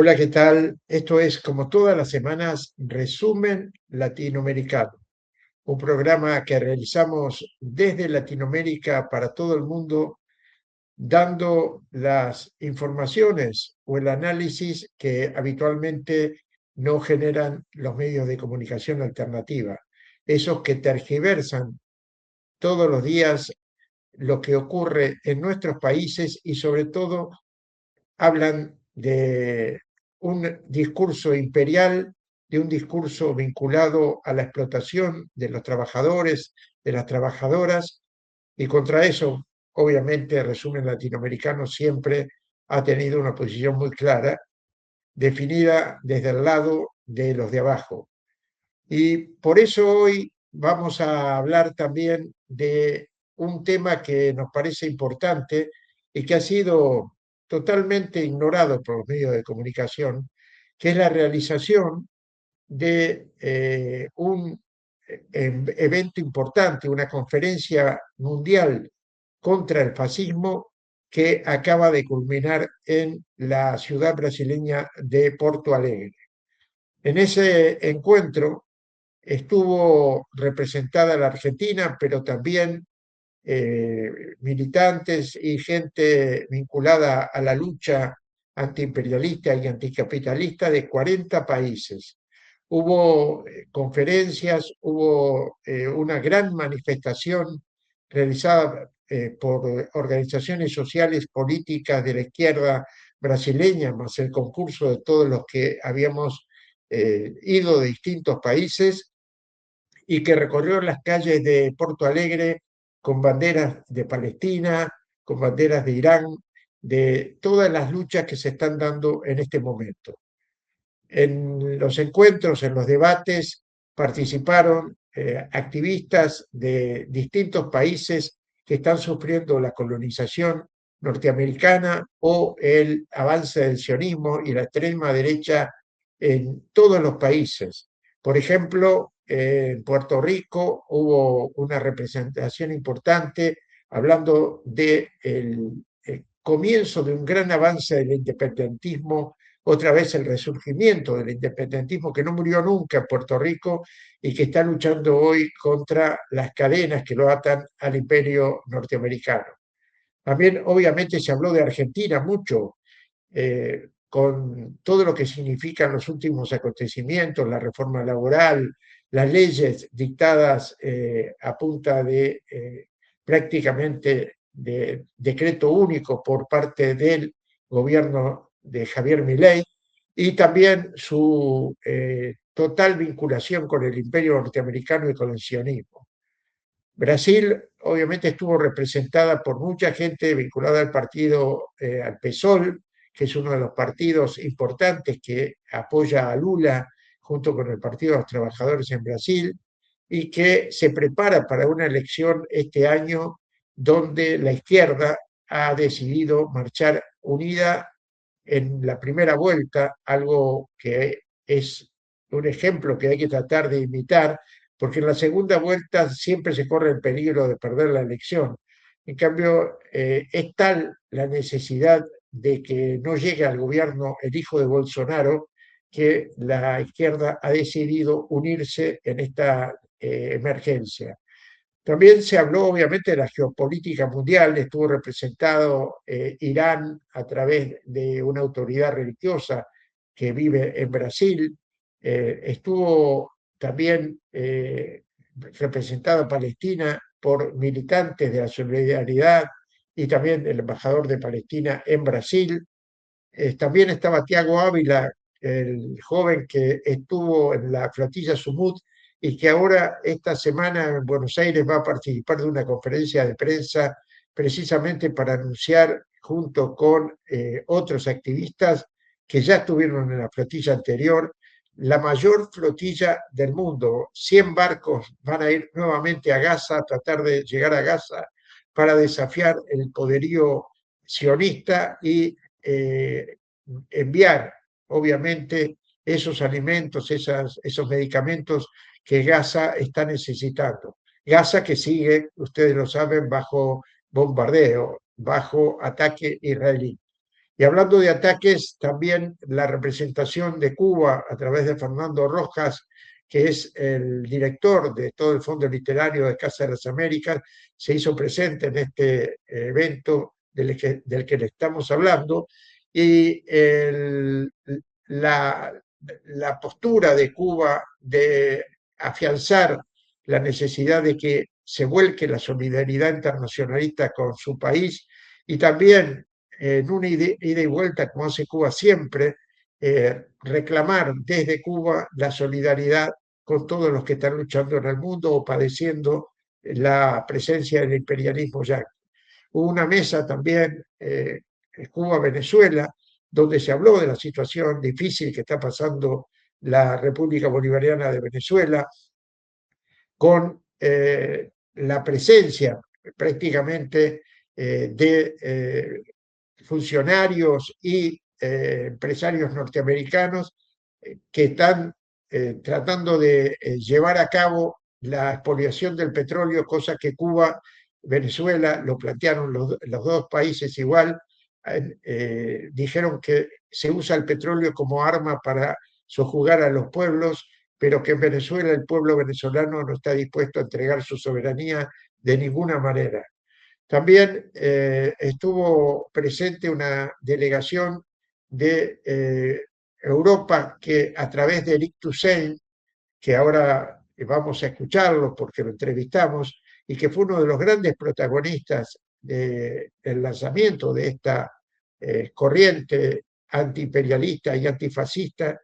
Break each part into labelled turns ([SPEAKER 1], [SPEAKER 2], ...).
[SPEAKER 1] Hola, ¿qué tal? Esto es, como todas las semanas, Resumen Latinoamericano, un programa que realizamos desde Latinoamérica para todo el mundo, dando las informaciones o el análisis que habitualmente no generan los medios de comunicación alternativa, esos que tergiversan todos los días lo que ocurre en nuestros países y sobre todo hablan de un discurso imperial, de un discurso vinculado a la explotación de los trabajadores, de las trabajadoras, y contra eso, obviamente, Resumen Latinoamericano siempre ha tenido una posición muy clara, definida desde el lado de los de abajo. Y por eso hoy vamos a hablar también de un tema que nos parece importante y que ha sido totalmente ignorado por los medios de comunicación, que es la realización de un evento importante, una conferencia mundial contra el fascismo que acaba de culminar en la ciudad brasileña de Porto Alegre. En ese encuentro estuvo representada la Argentina, pero también eh, militantes y gente vinculada a la lucha antiimperialista y anticapitalista de 40 países. Hubo conferencias, hubo una gran manifestación realizada por organizaciones sociales políticas de la izquierda brasileña, más el concurso de todos los que habíamos ido de distintos países y que recorrió las calles de Porto Alegre con banderas de Palestina, con banderas de Irán, de todas las luchas que se están dando en este momento. En los encuentros, en los debates, participaron activistas de distintos países que están sufriendo la colonización norteamericana o el avance del sionismo y la extrema derecha en todos los países. Por ejemplo, en Puerto Rico hubo una representación importante hablando del comienzo de un gran avance del independentismo, otra vez el resurgimiento del independentismo que no murió nunca en Puerto Rico y que está luchando hoy contra las cadenas que lo atan al imperio norteamericano. También obviamente se habló de Argentina mucho, con todo lo que significan los últimos acontecimientos, la reforma laboral, las leyes dictadas a punta de prácticamente de decreto único por parte del gobierno de Javier Milei y también su total vinculación con el imperio norteamericano y con el sionismo. Brasil obviamente estuvo representada por mucha gente vinculada al partido, al PSOL, que es uno de los partidos importantes que apoya a Lula junto con el Partido de los Trabajadores en Brasil y que se prepara para una elección este año donde la izquierda ha decidido marchar unida en la primera vuelta, algo que es un ejemplo que hay que tratar de imitar, porque en la segunda vuelta siempre se corre el peligro de perder la elección. En cambio, es tal la necesidad de que no llegue al gobierno el hijo de Bolsonaro que la izquierda ha decidido unirse en esta emergencia. También se habló obviamente de la geopolítica mundial, estuvo representado Irán a través de una autoridad religiosa que vive en Brasil, estuvo también representada Palestina por militantes de la solidaridad y también el embajador de Palestina en Brasil. También estaba Tiago Ávila, el joven que estuvo en la flotilla Sumut y que ahora esta semana en Buenos Aires va a participar de una conferencia de prensa precisamente para anunciar junto con otros activistas que ya estuvieron en la flotilla anterior, la mayor flotilla del mundo. 100 barcos van a ir nuevamente a Gaza, a tratar de llegar a Gaza para desafiar el poderío sionista y enviar, obviamente, esos alimentos, esos medicamentos que Gaza está necesitando. Gaza que sigue, ustedes lo saben, bajo bombardeo, bajo ataque israelí. Y hablando de ataques, también la representación de Cuba a través de Fernando Rojas, que es el director de todo el Fondo Literario de Casa de las Américas, se hizo presente en este evento del que le estamos hablando. Y la, la postura de Cuba de afianzar la necesidad de que se vuelque la solidaridad internacionalista con su país y también en una ida y vuelta, como hace Cuba siempre, reclamar desde Cuba la solidaridad con todos los que están luchando en el mundo o padeciendo la presencia del imperialismo yanqui. Hubo una mesa también, Cuba-Venezuela, donde se habló de la situación difícil que está pasando la República Bolivariana de Venezuela, con la presencia prácticamente de funcionarios y empresarios norteamericanos que están tratando de llevar a cabo la expoliación del petróleo, cosa que Cuba, Venezuela, lo plantearon los dos países igual, dijeron que se usa el petróleo como arma para sojuzgar a los pueblos, pero que en Venezuela el pueblo venezolano no está dispuesto a entregar su soberanía de ninguna manera. También estuvo presente una delegación de Europa que a través de Eric Toussaint, que ahora vamos a escucharlo porque lo entrevistamos, y que fue uno de los grandes protagonistas del lanzamiento de esta corriente antiimperialista y antifascista,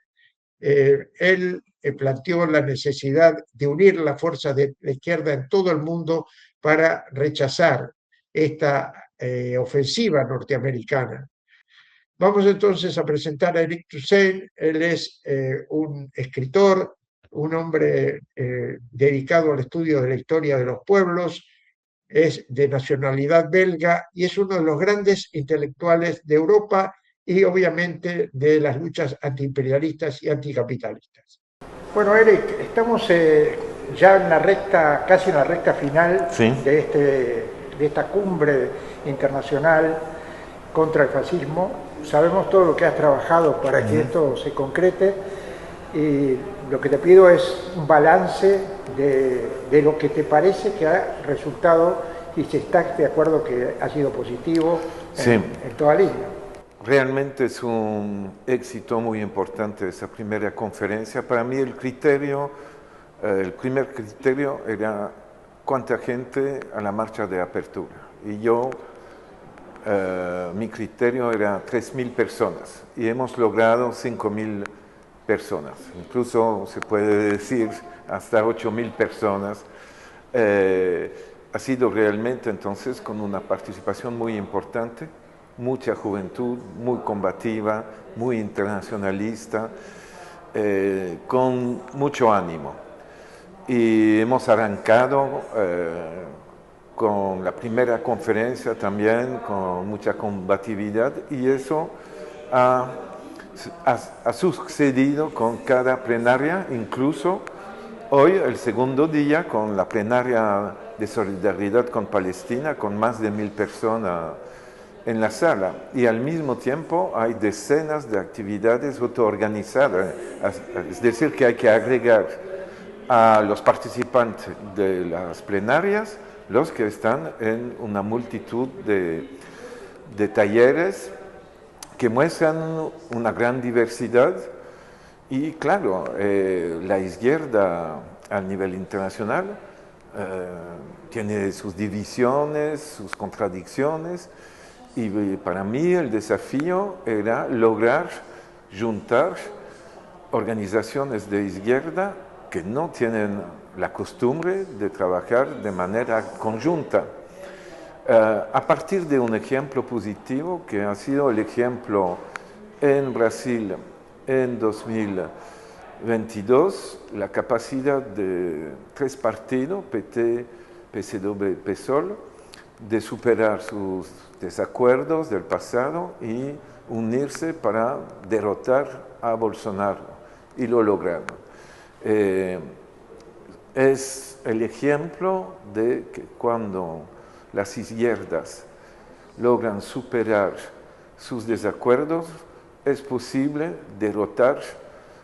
[SPEAKER 1] él planteó la necesidad de unir las fuerzas de la izquierda en todo el mundo para rechazar esta ofensiva norteamericana. Vamos entonces a presentar a Eric Toussaint. Él es un escritor, un hombre dedicado al estudio de la historia de los pueblos, es de nacionalidad belga y es uno de los grandes intelectuales de Europa y obviamente de las luchas antiimperialistas y anticapitalistas. Bueno, Eric, estamos ya en la recta, casi en la recta final
[SPEAKER 2] Sí.
[SPEAKER 1] de esta cumbre internacional contra el fascismo. Sabemos todo lo que has trabajado para que esto se concrete y lo que te pido es un balance de lo que te parece que ha resultado y si estás de acuerdo que ha sido positivo en toda línea.
[SPEAKER 2] Realmente es un éxito muy importante esa primera conferencia. Para mí el primer criterio era cuánta gente a la marcha de apertura. Y mi criterio era 3.000 personas y hemos logrado 5.000 personas. Incluso se puede decir hasta 8.000 personas. Ha sido realmente entonces con una participación muy importante, mucha juventud, muy combativa, muy internacionalista, con mucho ánimo. Y hemos arrancado con la primera conferencia también, con mucha combatividad, y eso ha sucedido con cada plenaria, incluso hoy, el segundo día, con la plenaria de solidaridad con Palestina, con más de 1.000 personas en la sala. Y al mismo tiempo hay decenas de actividades autoorganizadas. Es decir, que hay que agregar a los participantes de las plenarias los que están en una multitud de talleres que muestran una gran diversidad. Y claro, la izquierda a nivel internacional tiene sus divisiones, sus contradicciones, y para mí el desafío era lograr juntar organizaciones de izquierda que no tienen la costumbre de trabajar de manera conjunta. A partir de un ejemplo positivo que ha sido el ejemplo en Brasil en 2022, la capacidad de 3 partidos, PT, PCdoB, PSOL, de superar sus desacuerdos del pasado y unirse para derrotar a Bolsonaro, y lo lograron. Es el ejemplo de que cuando las izquierdas logran superar sus desacuerdos, es posible derrotar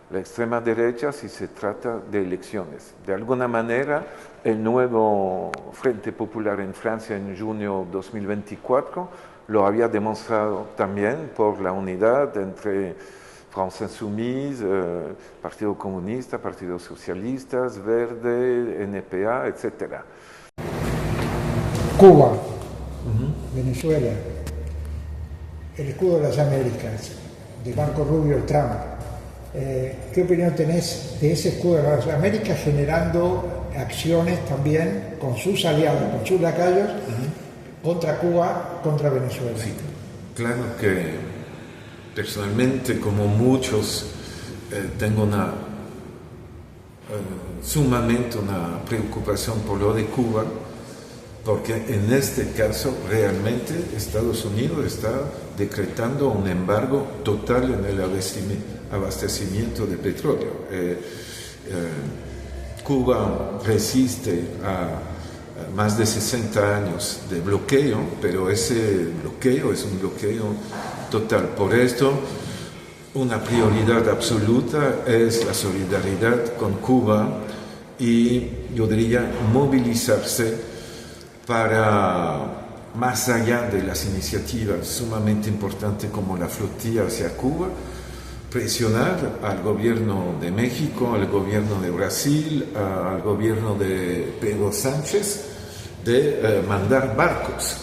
[SPEAKER 2] la extrema derecha si se trata de elecciones. De alguna manera, el nuevo Frente Popular en Francia en junio 2024 lo había demostrado también por la unidad entre France Insoumise, Partido Comunista, Partidos Socialistas, Verde, NPA, etc.
[SPEAKER 1] Cuba, Venezuela, el escudo de las Américas, de Marco Rubio, el Trump. ¿Qué opinión tenés de ese escudo de las Américas generando acciones también con sus aliados, con sus lacayos, contra Cuba, contra Venezuela?
[SPEAKER 3] Sí, claro que personalmente, como muchos, tengo sumamente una preocupación por lo de Cuba, porque en este caso realmente Estados Unidos está decretando un embargo total en el abastecimiento de petróleo. Cuba resiste a más de 60 años de bloqueo, pero ese bloqueo es un bloqueo total. Por esto, una prioridad absoluta es la solidaridad con Cuba y yo diría movilizarse para, más allá de las iniciativas sumamente importantes como la flotilla hacia Cuba, presionar al gobierno de México, al gobierno de Brasil, al gobierno de Pedro Sánchez, de mandar barcos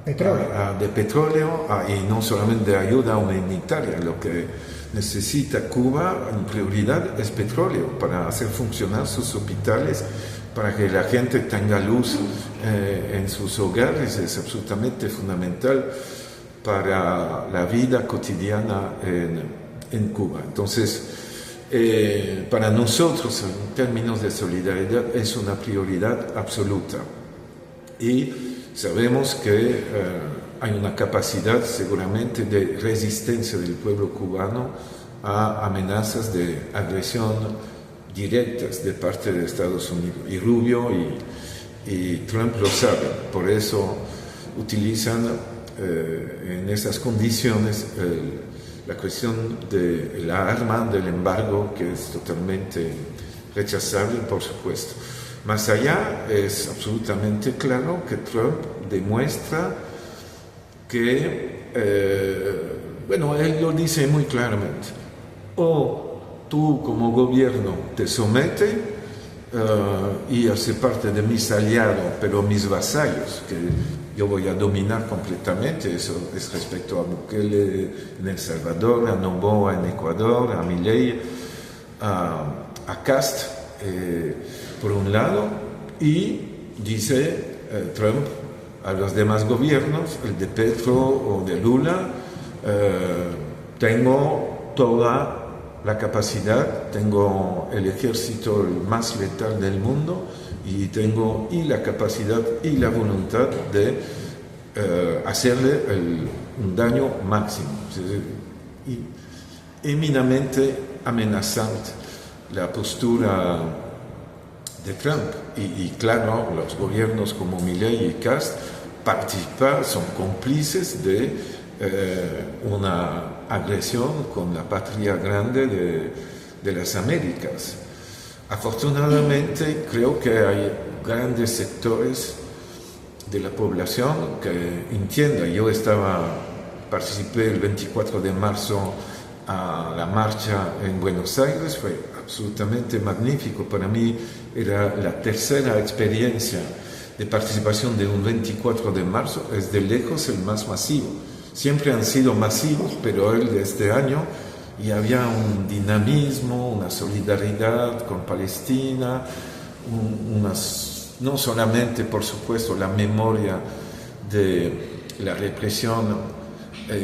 [SPEAKER 3] de petróleo y no solamente de ayuda humanitaria. Lo que necesita Cuba en prioridad es petróleo para hacer funcionar sus hospitales, para que la gente tenga luz en sus hogares. Es absolutamente fundamental para la vida cotidiana en Cuba. Entonces, para nosotros, en términos de solidaridad, es una prioridad absoluta. Y sabemos que hay una capacidad seguramente de resistencia del pueblo cubano a amenazas de agresión directas de parte de Estados Unidos. Y Rubio y Trump lo saben. Por eso utilizan en esas condiciones la cuestión de la arma, del embargo, que es totalmente rechazable, por supuesto. Más allá, es absolutamente claro que Trump demuestra que, él lo dice muy claramente, o tú como gobierno te sometes y haces parte de mis aliados, pero mis vasallos, que yo voy a dominar completamente. Eso es respecto a Bukele en El Salvador, a Noboa en Ecuador, a Milei, a Cast, por un lado, y dice Trump a los demás gobiernos, el de Petro o de Lula, tengo toda la capacidad, tengo el ejército el más letal del mundo y tengo la capacidad y la voluntad de hacerle un daño máximo. Y eminentemente amenazante la postura de Trump. Y claro, los gobiernos como Milei y Cast participan, son cómplices de una agresión con la patria grande de las Américas. Afortunadamente, creo que hay grandes sectores de la población que entienden. Yo participé el 24 de marzo a la marcha en Buenos Aires, fue absolutamente magnífico. Para mí era la tercera experiencia de participación de un 24 de marzo, es de lejos el más masivo. Siempre han sido masivos, pero el de este año y había un dinamismo, una solidaridad con Palestina, no solamente, por supuesto, la memoria de la represión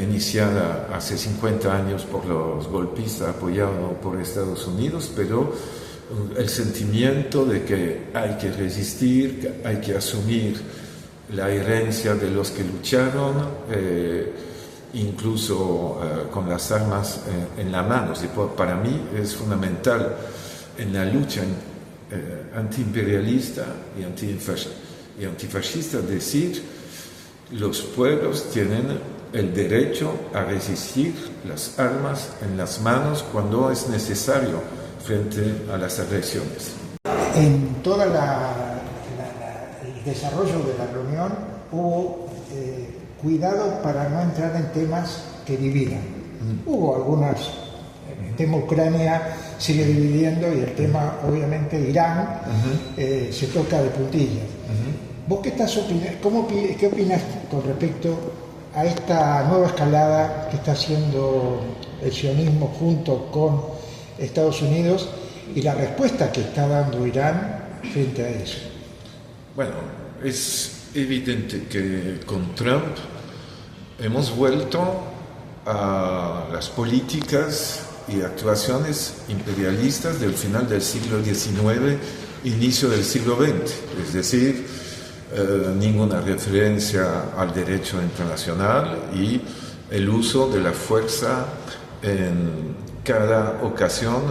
[SPEAKER 3] iniciada hace 50 años por los golpistas apoyados por Estados Unidos, pero el sentimiento de que hay que resistir, que hay que asumir la herencia de los que lucharon, incluso con las armas en la mano. Para mí es fundamental en la lucha antiimperialista y antifascista decir los pueblos tienen el derecho a resistir las armas en las manos cuando es necesario frente a las agresiones.
[SPEAKER 4] En todo el desarrollo de la reunión hubo cuidado para no entrar en temas que dividan. Hubo algunas, el tema Ucrania sigue dividiendo y el tema obviamente Irán se toca de puntillas. ¿Vos qué estás opinando? ¿Qué opinas con respecto a esta nueva escalada que está haciendo el sionismo junto con Estados Unidos y la respuesta que está dando Irán frente a eso?
[SPEAKER 3] Bueno, es evidente que con Trump hemos vuelto a las políticas y actuaciones imperialistas del final del siglo XIX, inicio del siglo XX, es decir, ninguna referencia al derecho internacional y el uso de la fuerza en cada ocasión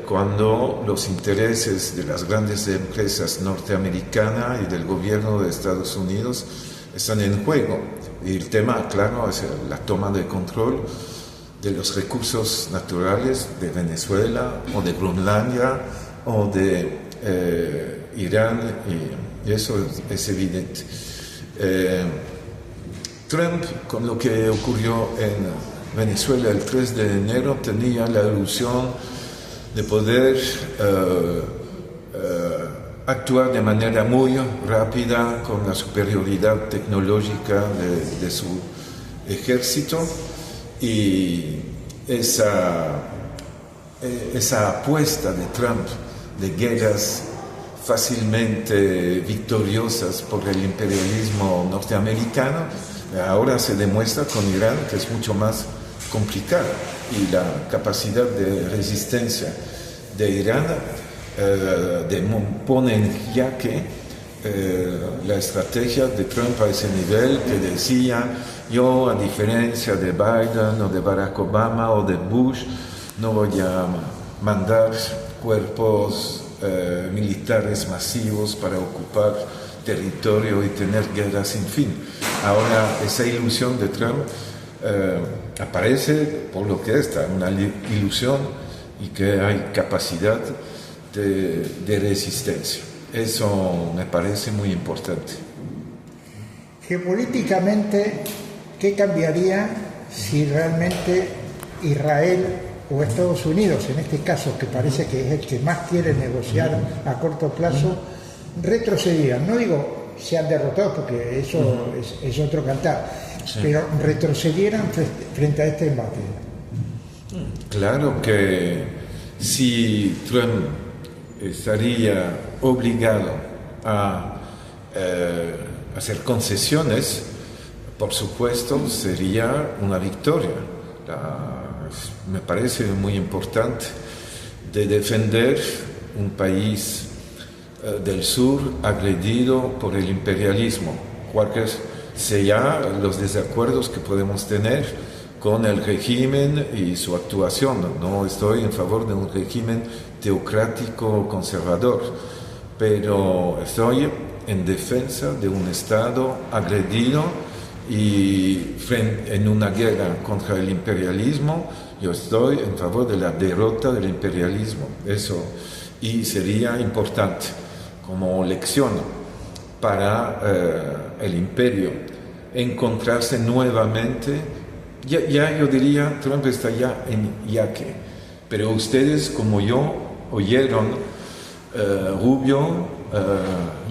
[SPEAKER 3] cuando los intereses de las grandes empresas norteamericanas y del gobierno de Estados Unidos están en juego. Y el tema, claro, es la toma de control de los recursos naturales de Venezuela o de Groenlandia o de Irán, y eso es evidente. Trump, con lo que ocurrió en Venezuela el 3 de enero, tenía la ilusión de poder actuar de manera muy rápida con la superioridad tecnológica de su ejército, y esa apuesta de Trump de guerras fácilmente victoriosas por el imperialismo norteamericano ahora se demuestra con Irán que es mucho más complicada, y la capacidad de resistencia de Irán pone en jaque la estrategia de Trump a ese nivel, que decía: yo, a diferencia de Biden o de Barack Obama o de Bush, no voy a mandar cuerpos militares masivos para ocupar territorio y tener guerras sin fin. Ahora esa ilusión de Trump aparece por lo que está, una ilusión, y que hay capacidad de resistencia. Eso me parece muy importante.
[SPEAKER 4] Geopolíticamente, ¿qué cambiaría si realmente Israel o Estados Unidos, en este caso, que parece que es el que más quiere negociar a corto plazo, retrocedieran? No digo sean derrotados, porque eso es otro cantar, sí, pero retrocedieran frente a este embate.
[SPEAKER 3] Claro que si Trump estaría obligado a hacer concesiones, por supuesto sería una victoria. Me parece muy importante de defender un país del sur agredido por el imperialismo, cualquier sean los desacuerdos que podemos tener con el régimen y su actuación. No estoy en favor de un régimen teocrático conservador, pero estoy en defensa de un Estado agredido, y en una guerra contra el imperialismo yo estoy en favor de la derrota del imperialismo. Eso, y sería importante como lección para el imperio encontrarse nuevamente. Ya yo diría, Trump está ya en jaque, pero ustedes como yo oyeron Rubio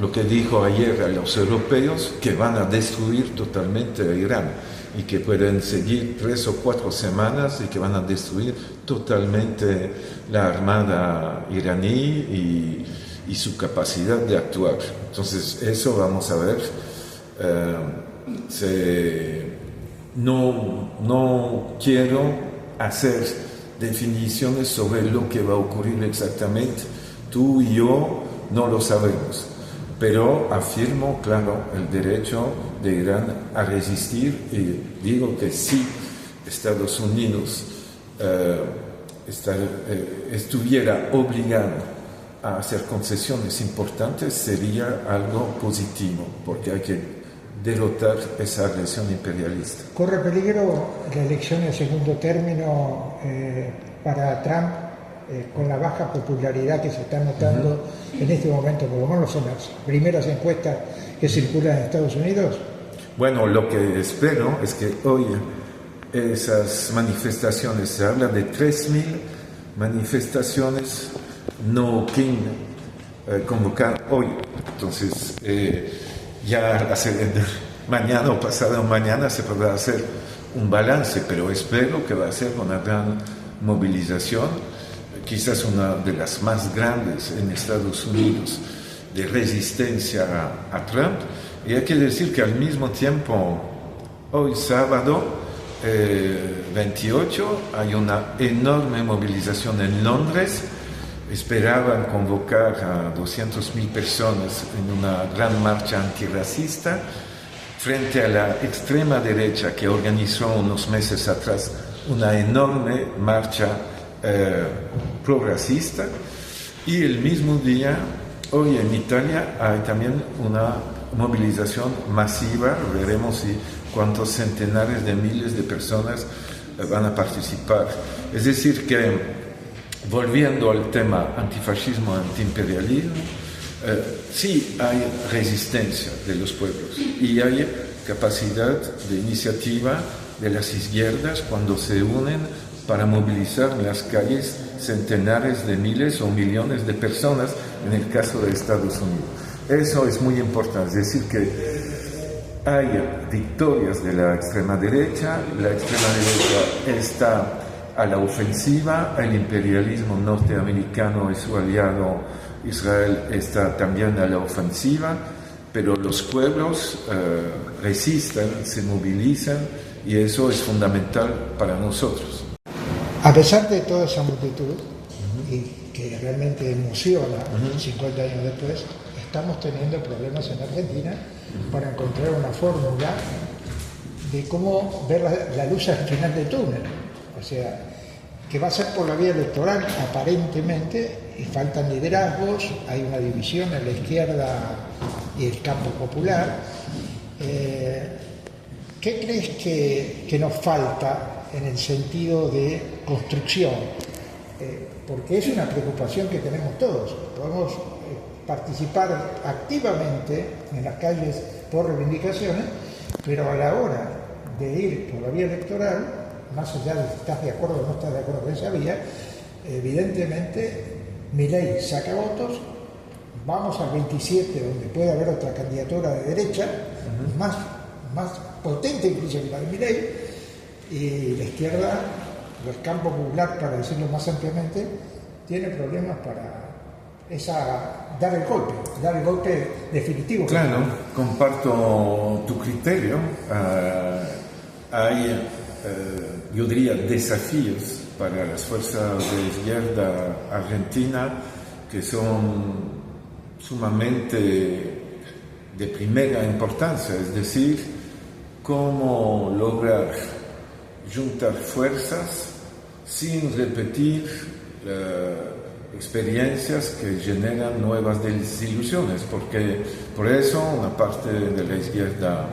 [SPEAKER 3] lo que dijo ayer a los europeos, que van a destruir totalmente a Irán y que pueden seguir 3 o 4 semanas y que van a destruir totalmente la armada iraní y su capacidad de actuar. Entonces eso vamos a ver. No quiero hacer definiciones sobre lo que va a ocurrir exactamente. Tú y yo no lo sabemos, pero afirmo, claro, el derecho de Irán a resistir, y digo que si Estados Unidos estuviera obligado a hacer concesiones importantes, sería algo positivo, porque hay que derrotar esa agresión imperialista.
[SPEAKER 4] ¿Corre peligro la elección en segundo término para Trump con la baja popularidad que se está notando en este momento, por lo menos en las primeras encuestas que circulan en Estados Unidos?
[SPEAKER 3] Bueno, lo que espero es que hoy esas manifestaciones, se habla de 3.000 manifestaciones no King convocar hoy. Entonces, ya mañana o pasado mañana se podrá hacer un balance, pero espero que va a ser una gran movilización, quizás una de las más grandes en Estados Unidos, de resistencia a Trump. Y hay que decir que al mismo tiempo, hoy sábado 28, hay una enorme movilización en Londres. Esperaban convocar a 200.000 personas en una gran marcha antirracista frente a la extrema derecha que organizó unos meses atrás una enorme marcha pro-racista. Y el mismo día, hoy en Italia, hay también una movilización masiva. Veremos cuántos centenares de miles de personas van a participar. Es decir que, volviendo al tema antifascismo, antiimperialismo, sí hay resistencia de los pueblos y hay capacidad de iniciativa de las izquierdas cuando se unen para movilizar en las calles centenares de miles o millones de personas en el caso de Estados Unidos. Eso es muy importante, es decir que hay victorias de la extrema derecha está a la ofensiva, el imperialismo norteamericano y su aliado Israel está también a la ofensiva, pero los pueblos resisten, se movilizan y eso es fundamental para nosotros.
[SPEAKER 4] A pesar de toda esa multitud, y que realmente emociona 50 años después, estamos teniendo problemas en Argentina para encontrar una fórmula de cómo ver la luz al final del túnel. O sea, que va a ser por la vía electoral aparentemente, y faltan liderazgos, hay una división en la izquierda y el campo popular. ¿Qué crees que nos falta en el sentido de construcción? Porque es una preocupación que tenemos todos. Podemos participar activamente en las calles por reivindicaciones, pero a la hora de ir por la vía electoral, más allá de si estás de acuerdo o no estás de acuerdo con esa vía, evidentemente Milei saca votos, vamos al 27 donde puede haber otra candidatura de derecha, más potente incluso que la de Milei, y la izquierda, el campo popular, para decirlo más ampliamente, tiene problemas para dar el golpe definitivo.
[SPEAKER 3] Claro, comparto tu criterio. Hay, yo diría, desafíos para las fuerzas de izquierda argentina que son sumamente de primera importancia, es decir, cómo lograr juntar fuerzas sin repetir experiencias que generan nuevas desilusiones, porque por eso una parte de la izquierda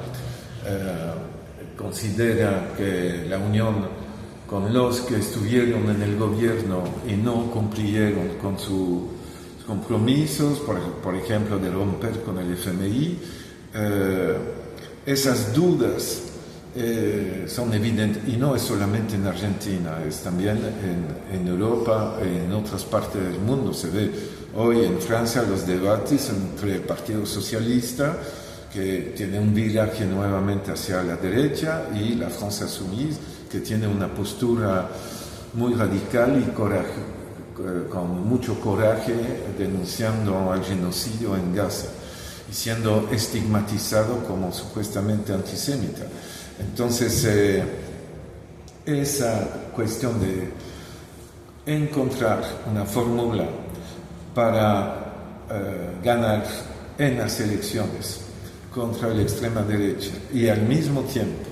[SPEAKER 3] considera que la unión con los que estuvieron en el gobierno y no cumplieron con sus compromisos, por ejemplo, de romper con el FMI, esas dudas son evidentes, y no es solamente en Argentina, es también en Europa, en otras partes del mundo. Se ve hoy en Francia los debates entre el Partido Socialista, que tiene un viraje nuevamente hacia la derecha, y la France Insoumise, que tiene una postura muy radical y con mucho coraje, denunciando el genocidio en Gaza y siendo estigmatizado como supuestamente antisemita. Entonces, esa cuestión de encontrar una fórmula para ganar en las elecciones contra la extrema derecha y al mismo tiempo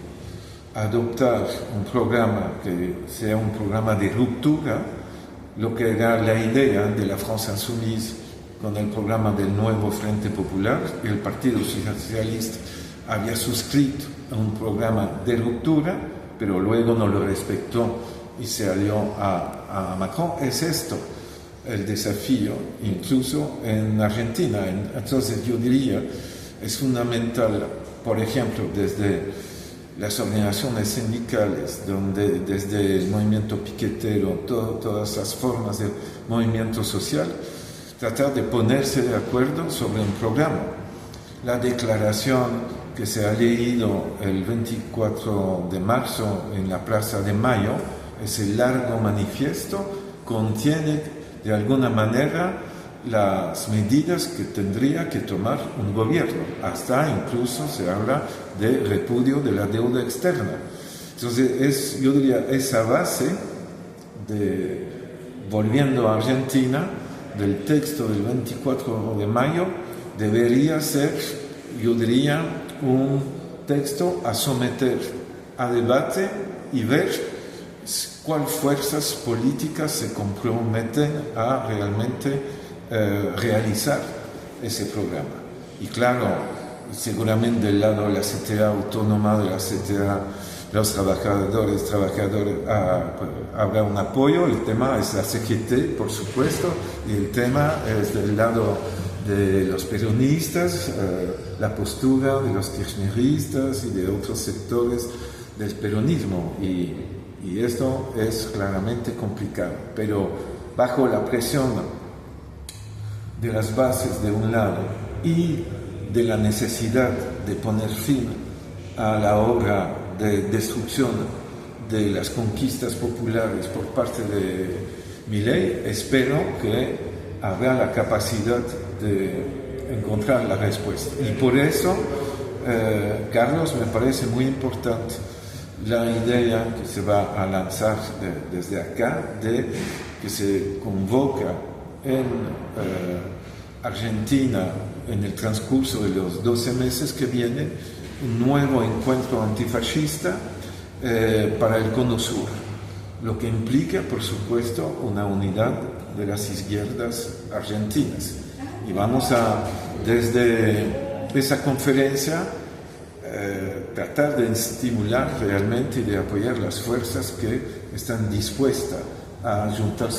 [SPEAKER 3] adoptar un programa que sea un programa de ruptura, lo que era la idea de la France Insoumise con el programa del Nuevo Frente Popular y el Partido Socialista había suscrito a un programa de ruptura, pero luego no lo respetó y se alió a Macron. Es esto el desafío, incluso en Argentina. Entonces yo diría, es fundamental, por ejemplo, desde las organizaciones sindicales, desde el movimiento piquetero, todas las formas de movimiento social, tratar de ponerse de acuerdo sobre un programa. La declaración que se ha leído el 24 de marzo en la Plaza de Mayo, ese largo manifiesto, contiene de alguna manera las medidas que tendría que tomar un gobierno. Hasta incluso se habla de repudio de la deuda externa. Entonces, yo diría, esa base volviendo a Argentina, del texto del 24 de mayo, debería ser, yo diría, un texto a someter a debate y ver cuáles fuerzas políticas se comprometen a realmente realizar ese programa. Y claro, seguramente del lado de la CTA autónoma, de la CTA, los trabajadores, habrá un apoyo. El tema es la CGT, por supuesto, y el tema es del lado de los peronistas, la postura de los kirchneristas y de otros sectores del peronismo. Y esto es claramente complicado, pero bajo la presión de las bases de un lado y de la necesidad de poner fin a la obra de destrucción de las conquistas populares por parte de Milei, espero que habrá la capacidad de encontrar la respuesta. Y por eso, Carlos, me parece muy importante la idea que se va a lanzar desde acá, de que se convoca en Argentina, en el transcurso de los 12 meses que vienen, un nuevo encuentro antifascista para el Cono Sur, lo que implica, por supuesto, una unidad de las izquierdas argentinas. Y vamos a, desde esa conferencia, tratar de estimular realmente y de apoyar las fuerzas que están dispuestas a juntar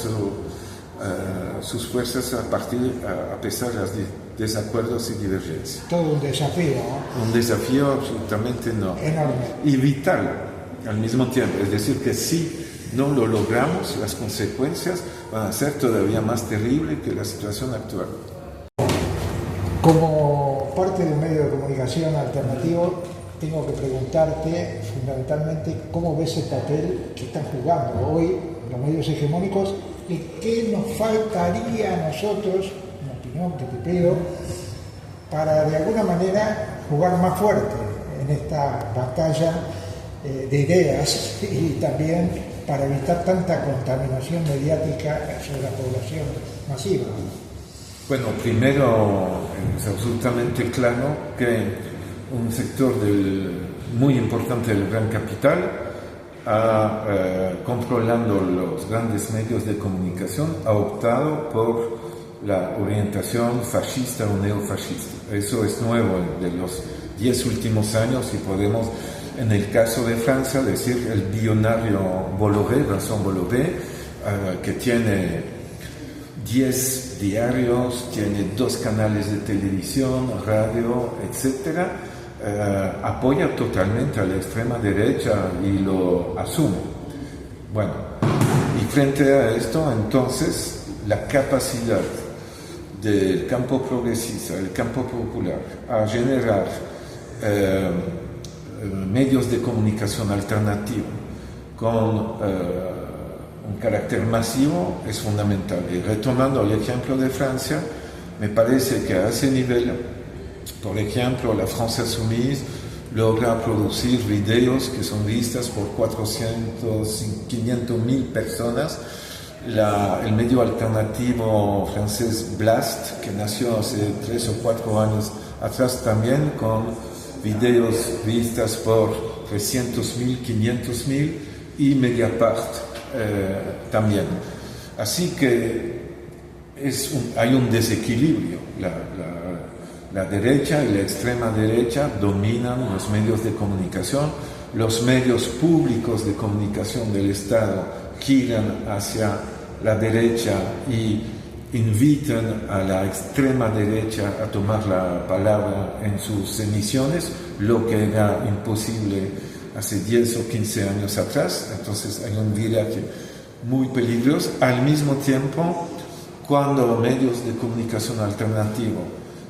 [SPEAKER 3] sus fuerzas a pesar de los desacuerdos y divergencias.
[SPEAKER 4] Todo un desafío, ¿no?
[SPEAKER 3] Un desafío absolutamente
[SPEAKER 4] enorme
[SPEAKER 3] y vital al mismo tiempo. Es decir, que si no lo logramos, las consecuencias van a ser todavía más terribles que la situación actual.
[SPEAKER 4] Como parte de un medio de comunicación alternativo, tengo que preguntarte fundamentalmente cómo ves el papel que están jugando hoy los medios hegemónicos y qué nos faltaría a nosotros, una opinión que te pido, para de alguna manera jugar más fuerte en esta batalla de ideas y también para evitar tanta contaminación mediática sobre la población masiva.
[SPEAKER 3] Bueno, primero es absolutamente claro que un sector muy importante del gran capital controlando los grandes medios de comunicación ha optado por la orientación fascista o neofascista. Eso es nuevo de los 10 últimos años y podemos, en el caso de Francia, decir el billonario Bolloré, Vincent Bolloré, que tiene 10 diarios, tiene 2 canales de televisión, radio, etcétera, apoya totalmente a la extrema derecha y lo asume. Bueno, y frente a esto, entonces, la capacidad del campo progresista, el campo popular, a generar medios de comunicación alternativos con un carácter masivo es fundamental. Y retomando el ejemplo de Francia, me parece que a ese nivel, por ejemplo, la France Insoumise logra producir videos que son vistas por 400, 500.000 personas. El medio alternativo francés Blast, que nació hace 3 o 4 años atrás también, con videos vistas por 300.000, 500.000, y Mediapart también. Así que hay un desequilibrio. La derecha y la extrema derecha dominan los medios de comunicación, los medios públicos de comunicación del Estado giran hacia la derecha y invitan a la extrema derecha a tomar la palabra en sus emisiones, lo que era imposible hace 10 o 15 años atrás. Entonces hay un viraje muy peligroso. Al mismo tiempo, cuando medios de comunicación alternativos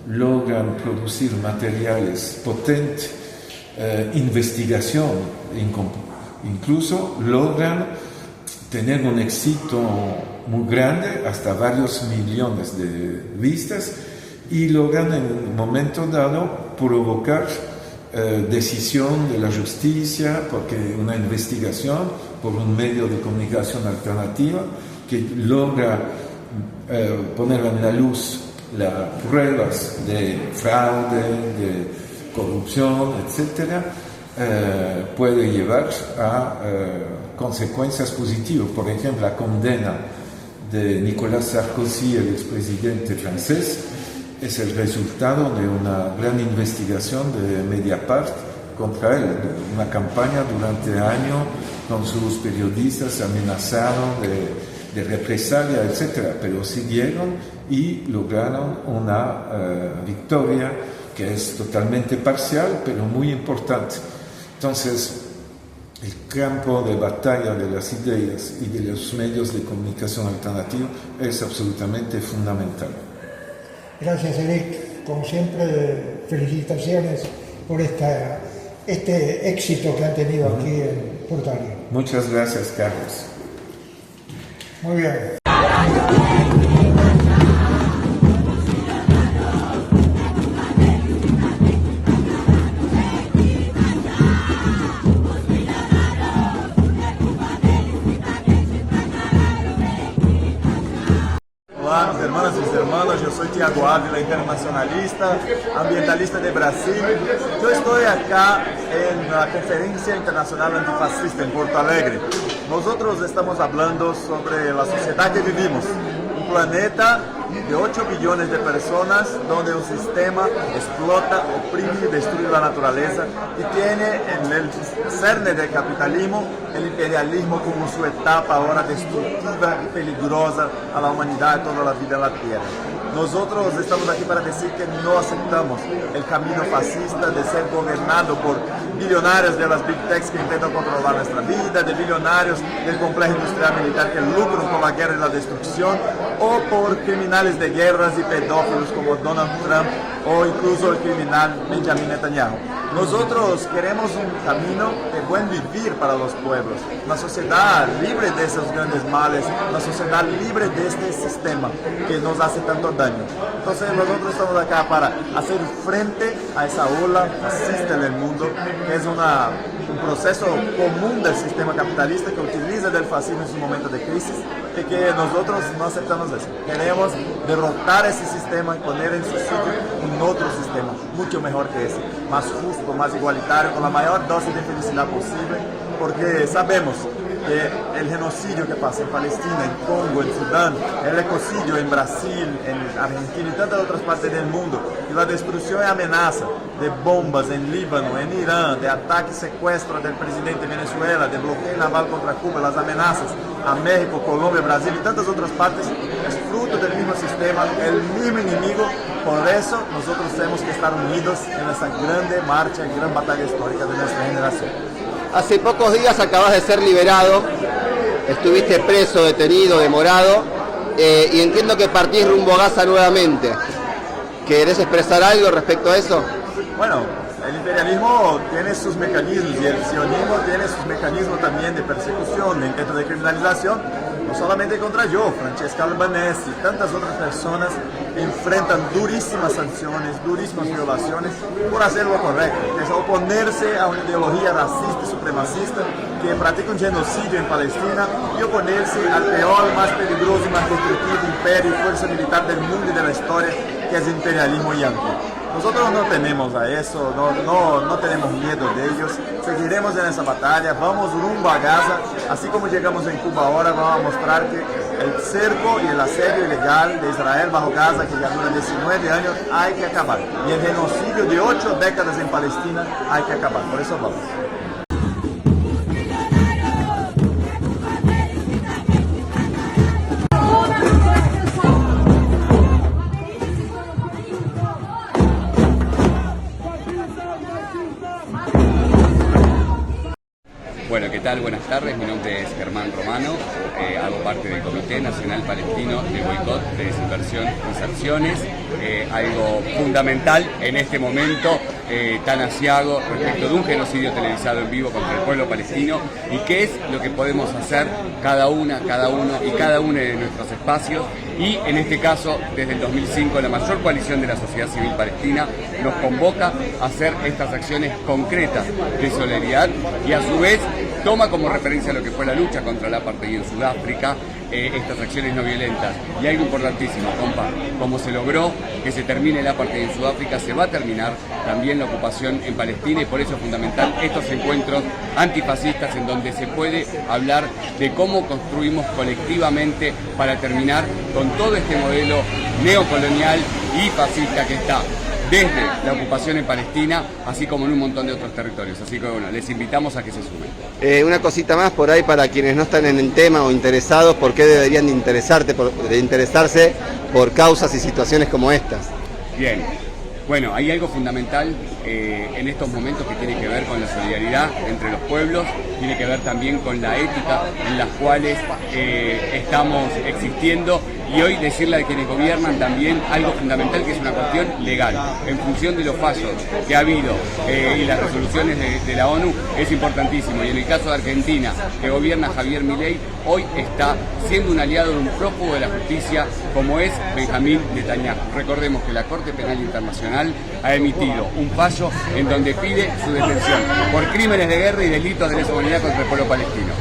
[SPEAKER 3] logran producir materiales potentes, investigación, incluso logran tener un éxito muy grande, hasta varios millones de vistas, y logran en un momento dado provocar decisión de la justicia, porque una investigación por un medio de comunicación alternativa que logra poner en la luz las pruebas de fraude, de corrupción, etc., puede llevar a consecuencias positivas. Por ejemplo, la condena de Nicolas Sarkozy, el expresidente francés, es el resultado de una gran investigación de Mediapart contra él, una campaña durante años con sus periodistas amenazados de represalia, etc., pero siguieron y lograron una victoria que es totalmente parcial, pero muy importante. Entonces, el campo de batalla de las ideas y de los medios de comunicación alternativos es absolutamente fundamental.
[SPEAKER 4] Gracias, Eric. Como siempre, felicitaciones por este éxito que han tenido aquí en Portario.
[SPEAKER 3] Muchas gracias, Carlos.
[SPEAKER 4] Muy bien.
[SPEAKER 5] Olá, mis hermanas y mis hermanos, yo soy Tiago Ávila, internacionalista, ambientalista de Brasil. Yo estoy acá en la Conferencia Internacional Antifascista en Porto Alegre. Nosotros estamos hablando sobre la sociedad que vivimos, un planeta de 8 billones de personas donde un sistema explota, oprime y destruye la naturaleza y tiene en el cerne del capitalismo el imperialismo como su etapa ahora destructiva y peligrosa a la humanidad y toda la vida en la Tierra. Nosotros estamos aquí para decir que no aceptamos el camino fascista de ser gobernado por billonarios de las Big Techs que intentan controlar nuestra vida, de billonarios del complejo industrial militar que lucran con la guerra y la destrucción, o por criminales de guerras y pedófilos como Donald Trump o incluso el criminal Benjamin Netanyahu. Nosotros queremos un camino de buen vivir para los pueblos, una sociedad libre de esos grandes males, una sociedad libre de este sistema que nos hace tanto daño. Entonces nosotros estamos acá para hacer frente a esa ola fascista en el mundo, que es un proceso común del sistema capitalista que utiliza del fascismo en su momento de crisis y que nosotros no aceptamos eso. Queremos derrotar ese sistema y poner en su sitio un otro sistema, mucho mejor que ese, más justo, más igualitario, con la mayor dosis de felicidad posible, porque sabemos que el genocidio que pasa en Palestina, en Congo, en Sudán, el ecocidio en Brasil, en Argentina y tantas otras partes del mundo, y la destrucción y amenaza de bombas en Líbano, en Irán, de ataque y secuestro del presidente de Venezuela, de bloqueo naval contra Cuba, las amenazas a México, Colombia, Brasil y tantas otras partes, es fruto del mismo sistema, el mismo enemigo. Por eso nosotros tenemos que estar unidos en esa grande marcha y gran batalla histórica de nuestra generación.
[SPEAKER 6] Hace pocos días acabas de ser liberado, estuviste preso, detenido, demorado, y entiendo que partís rumbo a Gaza nuevamente. ¿Querés expresar algo respecto a eso?
[SPEAKER 5] Bueno, el imperialismo tiene sus mecanismos y el sionismo tiene sus mecanismos también de persecución, de intento de criminalización, no solamente contra yo, Francesca Albanese y tantas otras personas enfrentan durísimas sanciones, durísimas violaciones por hacer lo correcto, que es oponerse a una ideología racista y supremacista que practica un genocidio en Palestina y oponerse al peor, más peligroso y más destructivo imperio y fuerza militar del mundo y de la historia, que es el imperialismo yanqui. Nosotros no tenemos a eso, no tenemos miedo de ellos, seguiremos en esa batalla, vamos rumbo a Gaza, así como llegamos en Cuba ahora, vamos a mostrar que el cerco y el asedio ilegal de Israel bajo Gaza, que ya dura 19 años, hay que acabar. Y el genocidio de 8 décadas en Palestina hay que acabar. Por eso vamos.
[SPEAKER 7] Bueno, ¿qué tal? Buenas tardes, mi nombre es Germán Romano, hago parte del Comité Nacional Palestino de Boicot, de Desinversión y Sanciones, algo fundamental en este momento tan asiago respecto de un genocidio televisado en vivo contra el pueblo palestino y qué es lo que podemos hacer cada uno y cada uno de nuestros espacios. Y en este caso, desde el 2005, la mayor coalición de la sociedad civil palestina nos convoca a hacer estas acciones concretas de solidaridad y a su vez toma como referencia lo que fue la lucha contra el apartheid en Sudáfrica, estas acciones no violentas. Y algo importantísimo, compa, como se logró que se termine el apartheid en Sudáfrica, se va a terminar también la ocupación en Palestina y por eso es fundamental estos encuentros antifascistas en donde se puede hablar de cómo construimos colectivamente para terminar con todo este modelo neocolonial y fascista que está desde la ocupación en Palestina, así como en un montón de otros territorios. Así que bueno, les invitamos a que se sumen.
[SPEAKER 6] Una cosita más por ahí para quienes no están en el tema o interesados, ¿por qué deberían de interesarse por causas y situaciones como estas?
[SPEAKER 7] Bien, bueno, hay algo fundamental en estos momentos que tiene que ver con la solidaridad entre los pueblos, tiene que ver también con la ética en las cuales estamos existiendo. Y hoy decirle a quienes gobiernan también algo fundamental que es una cuestión legal. En función de los fallos que ha habido y las resoluciones de la ONU es importantísimo. Y en el caso de Argentina, que gobierna Javier Milei, hoy está siendo un aliado de un prófugo de la justicia como es Benjamín Netanyahu. Recordemos que la Corte Penal Internacional ha emitido un fallo en donde pide su detención por crímenes de guerra y delitos de lesa humanidad contra el pueblo palestino.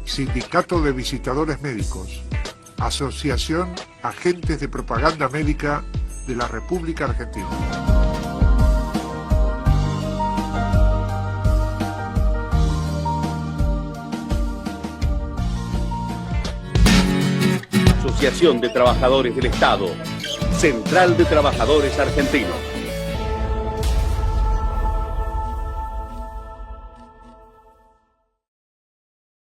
[SPEAKER 8] Sindicato de Visitadores Médicos, Asociación Agentes de Propaganda Médica de la República Argentina.
[SPEAKER 9] Asociación de Trabajadores del Estado, Central de Trabajadores Argentinos.